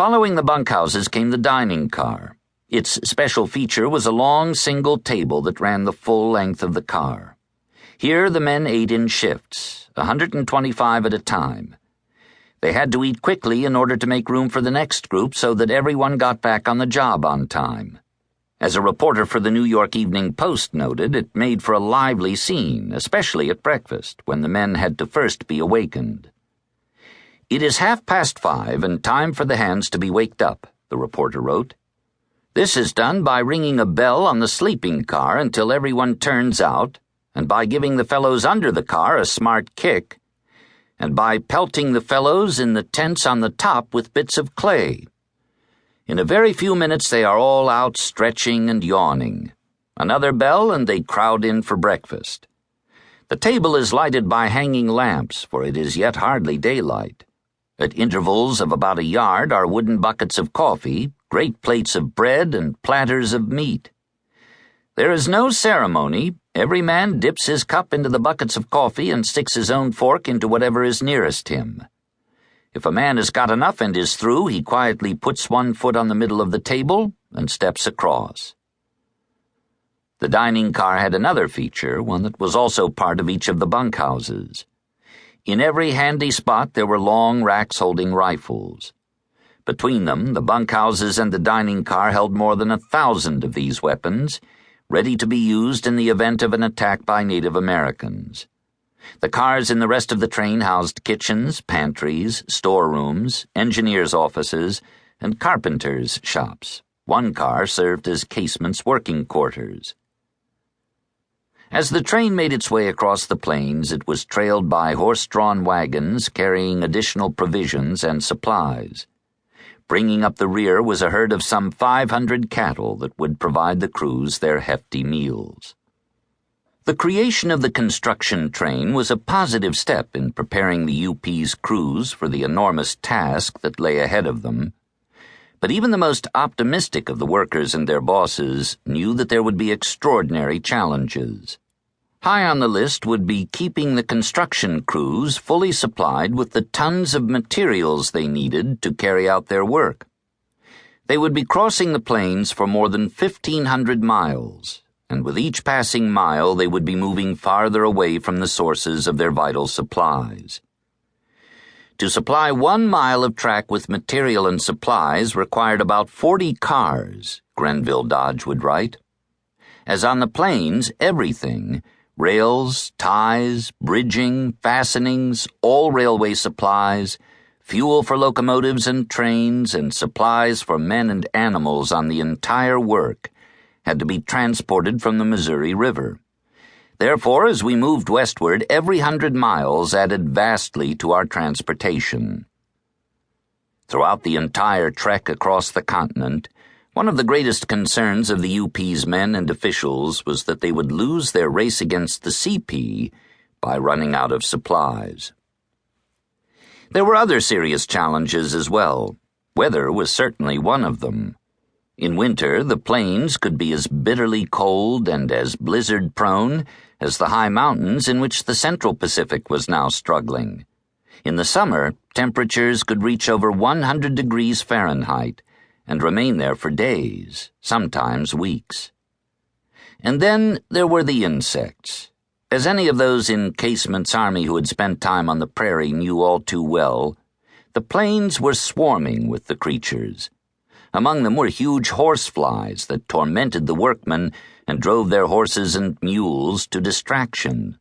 Following the bunkhouses came the dining car. Its special feature was a long single table that ran the full length of the car. Here the men ate in shifts, 125 at a time. They had to eat quickly in order to make room for the next group so that everyone got back on the job on time. As a reporter for the New York Evening Post noted, it made for a lively scene, especially at breakfast, when the men had to first be awakened. "It is 5:30 and time for the hands to be waked up," the reporter wrote. "This is done by ringing a bell on the sleeping car until everyone turns out, and by giving the fellows under the car a smart kick, and by pelting the fellows in the tents on the top with bits of clay. In a very few minutes they are all out stretching and yawning. Another bell and they crowd in for breakfast. The table is lighted by hanging lamps, for it is yet hardly daylight. At intervals of about a yard are wooden buckets of coffee, great plates of bread, and platters of meat. There is no ceremony. Every man dips his cup into the buckets of coffee and sticks his own fork into whatever is nearest him. If a man has got enough and is through, he quietly puts one foot on the middle of the table and steps across." The dining car had another feature, one that was also part of each of the bunkhouses. In every handy spot there were long racks holding rifles. Between them, the bunkhouses and the dining car held more than 1,000 of these weapons, ready to be used in the event of an attack by Native Americans. The cars in the rest of the train housed kitchens, pantries, storerooms, engineers' offices, and carpenters' shops. One car served as casemates' working quarters. As the train made its way across the plains, it was trailed by horse-drawn wagons carrying additional provisions and supplies. Bringing up the rear was a herd of some 500 cattle that would provide the crews their hefty meals. The creation of the construction train was a positive step in preparing the UP's crews for the enormous task that lay ahead of them. But even the most optimistic of the workers and their bosses knew that there would be extraordinary challenges. High on the list would be keeping the construction crews fully supplied with the tons of materials they needed to carry out their work. They would be crossing the plains for more than 1,500 miles, and with each passing mile they would be moving farther away from the sources of their vital supplies. To supply 1 mile of track with material and supplies required about 40 cars, Grenville Dodge would write. As on the plains, everything, rails, ties, bridging, fastenings, all railway supplies, fuel for locomotives and trains, and supplies for men and animals on the entire work, had to be transported from the Missouri River. Therefore, as we moved westward, every 100 miles added vastly to our transportation. Throughout the entire trek across the continent, one of the greatest concerns of the UP's men and officials was that they would lose their race against the CP by running out of supplies. There were other serious challenges as well. Weather was certainly one of them. In winter, the plains could be as bitterly cold and as blizzard-prone as the high mountains in which the Central Pacific was now struggling. In the summer, temperatures could reach over 100 degrees Fahrenheit and remain there for days, sometimes weeks. And then there were the insects. As any of those in Casement's army who had spent time on the prairie knew all too well, the plains were swarming with the creatures. Among them were huge horseflies that tormented the workmen and drove their horses and mules to distraction.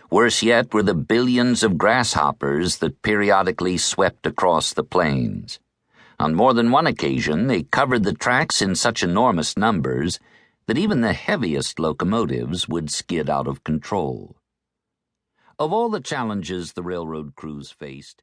Worse yet were the billions of grasshoppers that periodically swept across the plains. On more than one occasion, they covered the tracks in such enormous numbers that even the heaviest locomotives would skid out of control. Of all the challenges the railroad crews faced,